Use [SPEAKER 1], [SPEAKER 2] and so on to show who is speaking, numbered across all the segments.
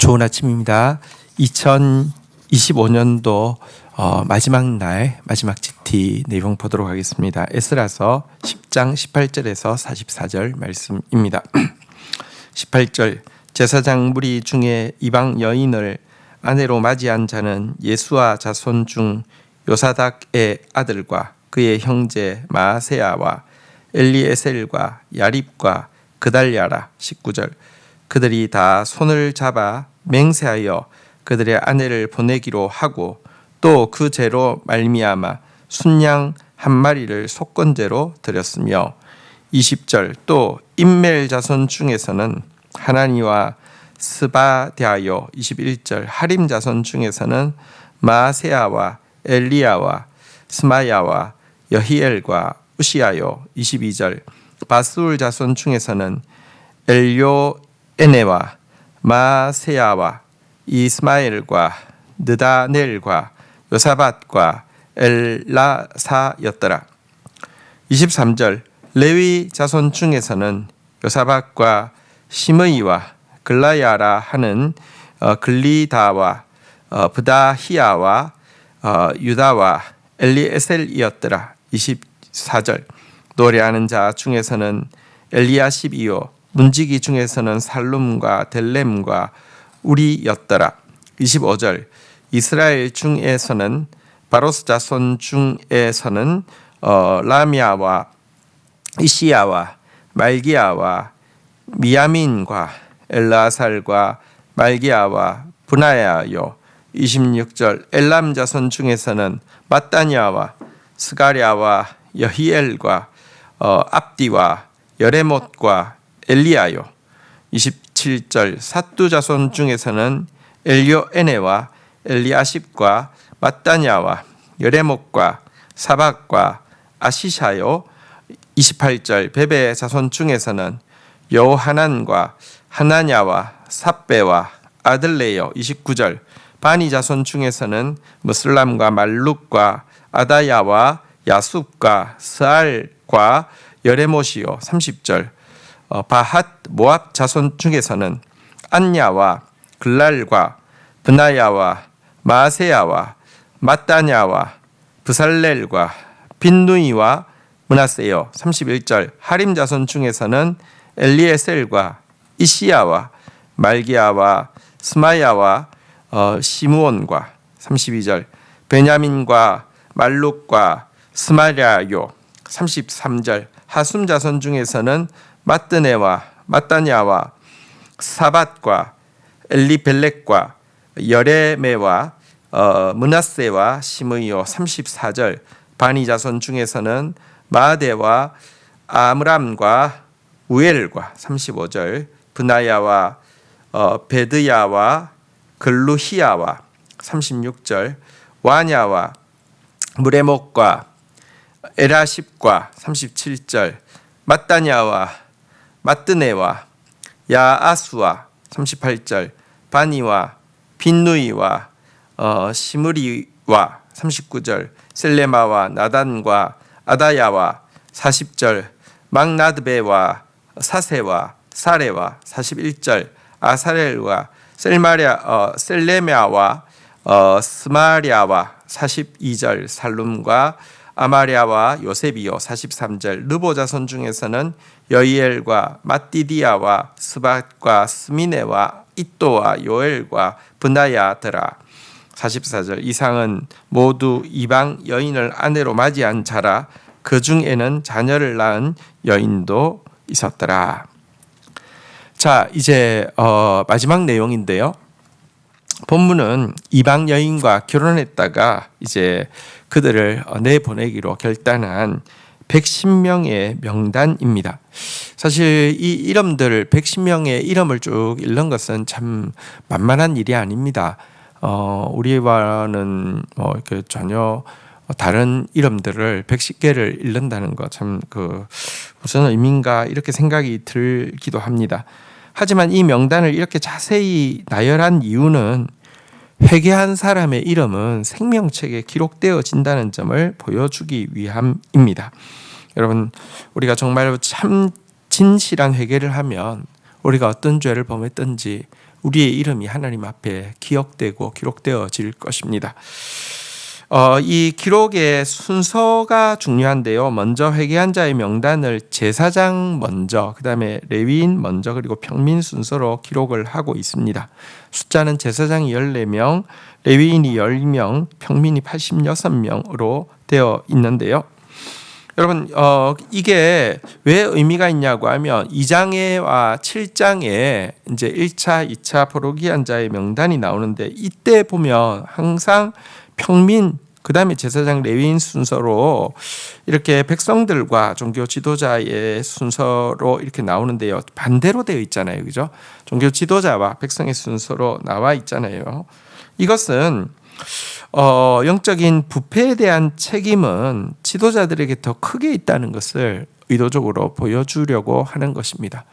[SPEAKER 1] 좋은 아침입니다. 2025년도 마지막 날 마지막 GT 내용 보도록 하겠습니다. 에스라서 10장 18절에서 44절 말씀입니다. 18절 제사장 무리 중에 이방 여인을 아내로 맞이한 자는 예수와 자손 중 요사닥의 아들과 그의 형제 마세야와 엘리에셀과 야립과 그달랴라. 19절 그들이 다 손을 잡아 맹세하여 그들의 아내를 보내기로 하고 또 그 죄로 말미암아 순양 한 마리를 속건제로 드렸으며 20절 또 임멜 자손 중에서는 하나니와 스바디아요 21절 하림 자손 중에서는 마세야와 엘리야와 스마야와 여히엘과 우시아요 22절 바스울 자손 중에서는 엘요에네와 마세야와 이스마엘과 느다넬과 요사밧과 엘라사였더라. 23절 레위 자손 중에서는 요사밧과 시므이와 글라야라 하는 글리다와 브다히야와 유다와 엘리에셀이었더라. 24절 노래하는 자 중에서는 엘리야십이요 문지기 중에서는 살룸과 델렘과 우리였더라. 25절 이스라엘 중에서는 바로스 자손 중에서는 라미아와 이시야와 말기야와 미야민과 엘라살과 말기야와 분하야요. 26절 엘람 자손 중에서는 마따냐와 스가랴와 여히엘과 압디와 여레못과 엘리야요. 27절 사뚜 자손 중에서는 엘요에네와 엘리아십과 마따냐와 여레못과 사박과 아시샤요. 28절 베베 자손 중에서는 여호하난과 하나냐와 삽베와 아들레요. 29절 바니 자손 중에서는 무슬람과 말룩과 아다야와 야숲과 스알과 여레못이요. 30절 바핫 모압 자손 중에서는 안야와 글랄과 브나야와 마세야와 마따냐와 브살렐과 빈누이와 므낫세요. 31절 하림 자손 중에서는 엘리에셀과 이시야와 말기야와 스마야와 시므온과 32절 베냐민과 말룩과 스마랴요. 33절 하숨 자손 중에서는 마뜨네와 마따냐와 사밧과 엘리벨렉과 여레메와 므낫세와 시므이요. 34절 바니 자손 중에서는 마데와 아므람과 우엘과 35절 브나야와 베드야와 글루히야와 36절 와냐와 무레목과 에라십과 37절 마따냐와 마뜨네와 야아수와 38절 바니와 빈누이와 시므리와 39절 셀레마와 나단과 아다야와 40절 막나드베와 사세와 사레와 41절 아사렐과 셀레메아와 스마랴와 42절 살룸과 아마랴와 요셉이요. 43절 르보 자손 중에서는 여이엘과 마띠디아와 스밧과 스미네와 이또와 요엘과 브나야더라. 44절 이상은 모두 이방 여인을 아내로 맞이한 자라. 그 중에는 자녀를 낳은 여인도 있었더라. 자, 이제 마지막 내용인데요. 본문은 이방 여인과 결혼했다가 이제 그들을 내보내기로 결단한 110명의 명단입니다. 사실 이 이름들 110명의 이름을 쭉 읽는 것은 참 만만한 일이 아닙니다. 우리와는 전혀 다른 이름들을 110개를 읽는다는 것 참 무슨 의미인가 이렇게 생각이 들기도 합니다. 하지만 이 명단을 이렇게 자세히 나열한 이유는 회개한 사람의 이름은 생명책에 기록되어진다는 점을 보여주기 위함입니다. 여러분, 우리가 정말 참 진실한 회개를 하면 우리가 어떤 죄를 범했든지 우리의 이름이 하나님 앞에 기억되고 기록되어질 것입니다. 이 기록의 순서가 중요한데요. 먼저 회개한 자의 명단을 제사장 먼저, 그 다음에 레위인 먼저, 그리고 평민 순서로 기록을 하고 있습니다. 숫자는 제사장이 14명, 레위인이 10명, 평민이 86명으로 되어 있는데요. 여러분, 이게 왜 의미가 있냐고 하면 2장에와 7장에 이제 1차, 2차 포로기한 자의 명단이 나오는데, 이때 보면 항상 평민, 그 다음에 제사장 레위인 순서로 이렇게 백성들과 종교 지도자의 순서로 이렇게 나오는데요. 반대로 되어 있잖아요. 그죠? 종교 지도자와 백성의 순서로 나와 있잖아요. 이것은 영적인 부패에 대한 책임은 지도자들에게 더 크게 있다는 것을 의도적으로 보여주려고 하는 것입니다.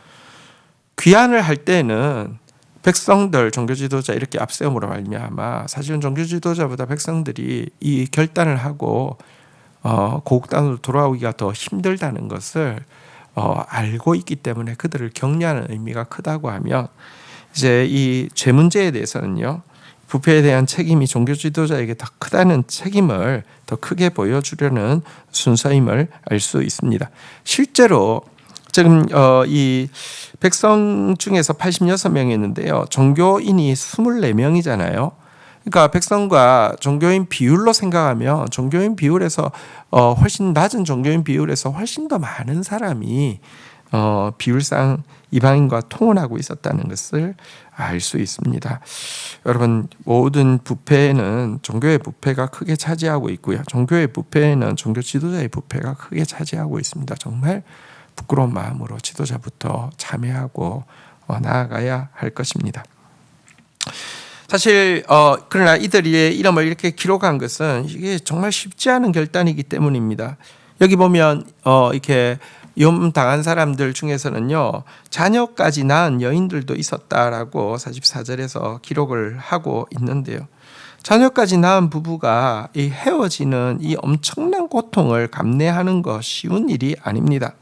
[SPEAKER 1] 귀환을 할 때는 백성들, 종교 지도자 이렇게 앞세움으로 말미암아 사실은 종교 지도자보다 백성들이 이 결단을 하고 고국 땅으로 돌아오기가 더 힘들다는 것을 알고 있기 때문에 그들을 격려하는 의미가 크다고 하면, 이제 이 죄 문제에 대해서는요, 부패에 대한 책임이 종교 지도자에게 더 크다는 책임을 더 크게 보여주려는 순서임을 알 수 있습니다. 실제로 지금 이 백성 중에서 86명이 있는데요. 종교인이 24명이잖아요. 그러니까 백성과 종교인 비율로 생각하면 종교인 비율에서 훨씬 낮은 종교인 비율에서 훨씬 더 많은 사람이 비율상 이방인과 통혼하고 있었다는 것을 알 수 있습니다. 여러분, 모든 부패는 종교의 부패가 크게 차지하고 있고요. 종교의 부패는 종교 지도자의 부패가 크게 차지하고 있습니다. 정말 부끄러운 마음으로 지도자부터 참여하고 나아가야 할 것입니다. 사실 그러나 이들의 이름을 이렇게 기록한 것은 이게 정말 쉽지 않은 결단이기 때문입니다. 여기 보면 이렇게 위험 당한 사람들 중에서는요, 자녀까지 낳은 여인들도 있었다라고 44절에서 기록을 하고 있는데요. 자녀까지 낳은 부부가 이 헤어지는 이 엄청난 고통을 감내하는 것 쉬운 일이 아닙니다.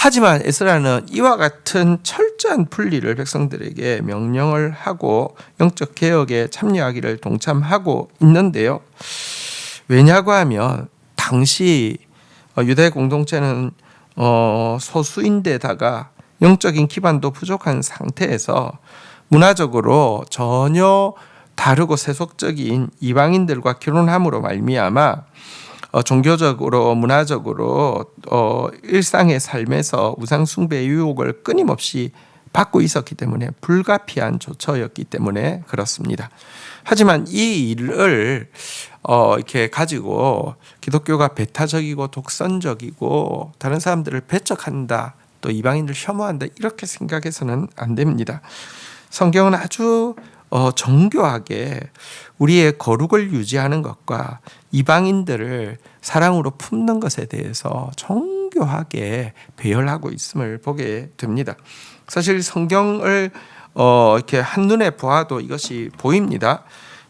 [SPEAKER 1] 하지만 에스라는 이와 같은 철저한 분리를 백성들에게 명령을 하고 영적 개혁에 참여하기를 동참하고 있는데요. 왜냐고 하면 당시 유대 공동체는 소수인데다가 영적인 기반도 부족한 상태에서 문화적으로 전혀 다르고 세속적인 이방인들과 결혼함으로 말미암아 종교적으로 문화적으로 일상의 삶에서 우상 숭배의 유혹을 끊임없이 받고 있었기 때문에 불가피한 조처였기 때문에 그렇습니다. 하지만 이 일을 이렇게 가지고 기독교가 배타적이고 독선적이고 다른 사람들을 배척한다, 또 이방인들 혐오한다, 이렇게 생각해서는 안 됩니다. 성경은 아주 정교하게 우리의 거룩을 유지하는 것과 이방인들을 사랑으로 품는 것에 대해서 정교하게 배열하고 있음을 보게 됩니다. 사실 성경을 이렇게 한눈에 보아도 이것이 보입니다.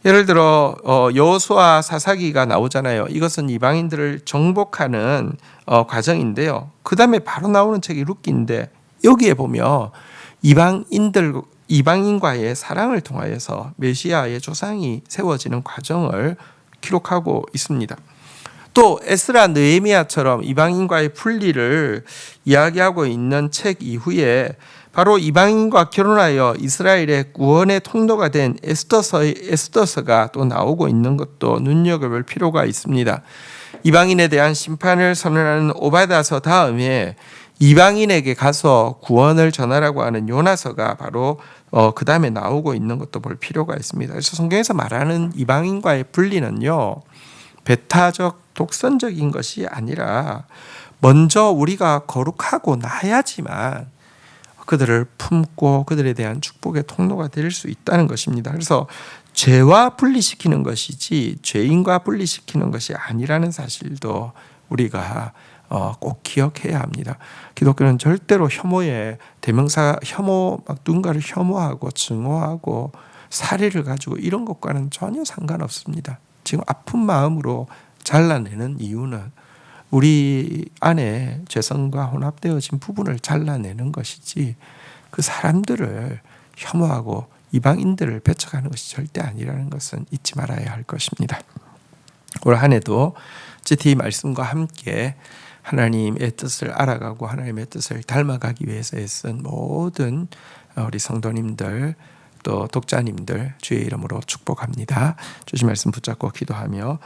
[SPEAKER 1] 예를 들어 여호수아 사사기가 나오잖아요. 이것은 이방인들을 정복하는 과정인데요. 그 다음에 바로 나오는 책이 룻기인데, 여기에 보면 이방인과의 사랑을 통하여서 메시아의 조상이 세워지는 과정을 기록하고 있습니다. 또 에스라 느헤미야처럼 이방인과의 분리를 이야기하고 있는 책 이후에 바로 이방인과 결혼하여 이스라엘의 구원의 통로가 된 에스더서가 또 나오고 있는 것도 눈여겨볼 필요가 있습니다. 이방인에 대한 심판을 선언하는 오바다서 다음에 이방인에게 가서 구원을 전하라고 하는 요나서가 바로 그 다음에 나오고 있는 것도 볼 필요가 있습니다. 그래서 성경에서 말하는 이방인과의 분리는요, 배타적 독선적인 것이 아니라 먼저 우리가 거룩하고 나야지만 그들을 품고 그들에 대한 축복의 통로가 될 수 있다는 것입니다. 그래서 죄와 분리시키는 것이지 죄인과 분리시키는 것이 아니라는 사실도 우리가 꼭 기억해야 합니다. 기독교는 절대로 혐오의 대명사, 막 누군가를 혐오하고 증오하고 살해를 가지고 이런 것과는 전혀 상관없습니다. 지금 아픈 마음으로 잘라내는 이유는 우리 안에 죄성과 혼합되어진 부분을 잘라내는 것이지 그 사람들을 혐오하고 이방인들을 배척하는 것이 절대 아니라는 것은 잊지 말아야 할 것입니다. 올 한 해도 이 말씀과 함께 하나님의 뜻을 알아가고 하나님의 뜻을 닮아가기 위해서 애쓴 모든 우리 성도님들 또 독자님들 주의 이름으로 축복합니다. 주신 말씀 붙잡고 기도하며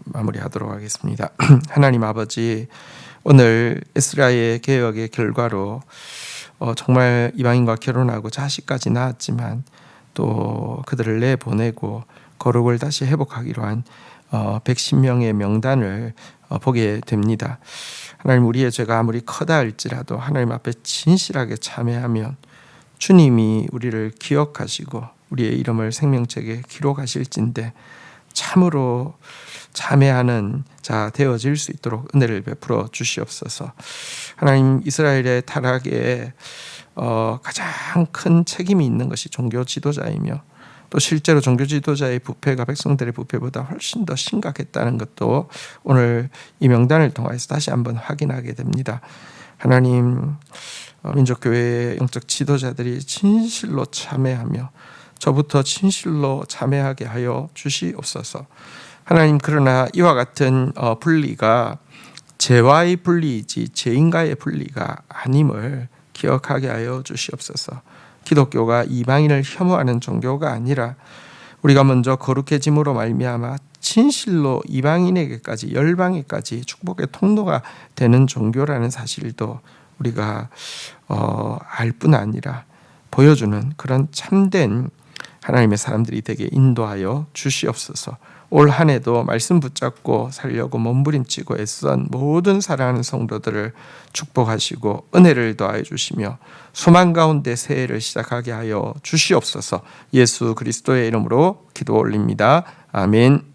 [SPEAKER 1] 마무리하도록 하겠습니다. 하나님 아버지, 오늘 에스라의 개혁의 결과로 정말 이방인과 결혼하고 자식까지 낳았지만 또 그들을 내보내고 거룩을 다시 회복하기로 한 110명의 명단을 보게 됩니다. 하나님, 우리의 죄가 아무리 커다 할지라도 하나님 앞에 진실하게 참회하면 주님이 우리를 기억하시고 우리의 이름을 생명책에 기록하실진데 참으로 참회하는 자 되어질 수 있도록 은혜를 베풀어 주시옵소서. 하나님, 이스라엘의 타락에 가장 큰 책임이 있는 것이 종교 지도자이며 또 실제로 종교 지도자의 부패가 백성들의 부패보다 훨씬 더 심각했다는 것도 오늘 이 명단을 통해서 다시 한번 확인하게 됩니다. 하나님, 민족교회의 영적 지도자들이 진실로 참회하며 저부터 진실로 참회하게 하여 주시옵소서. 하나님, 그러나 이와 같은 분리가 죄와의 분리이지 죄인과의 분리가 아님을 기억하게 하여 주시옵소서. 기독교가 이방인을 혐오하는 종교가 아니라 우리가 먼저 거룩해짐으로 말미암아 진실로 이방인에게까지 열방에까지 축복의 통로가 되는 종교라는 사실도 우리가 알 뿐 아니라 보여주는 그런 참된 하나님의 사람들이 되게 인도하여 주시옵소서. 올 한 해도 말씀 붙잡고 살려고 몸부림치고 애쓴 모든 사랑하는 성도들을 축복하시고 은혜를 더하여 주시며 소망 가운데 새해를 시작하게 하여 주시옵소서. 예수 그리스도의 이름으로 기도 올립니다. 아멘.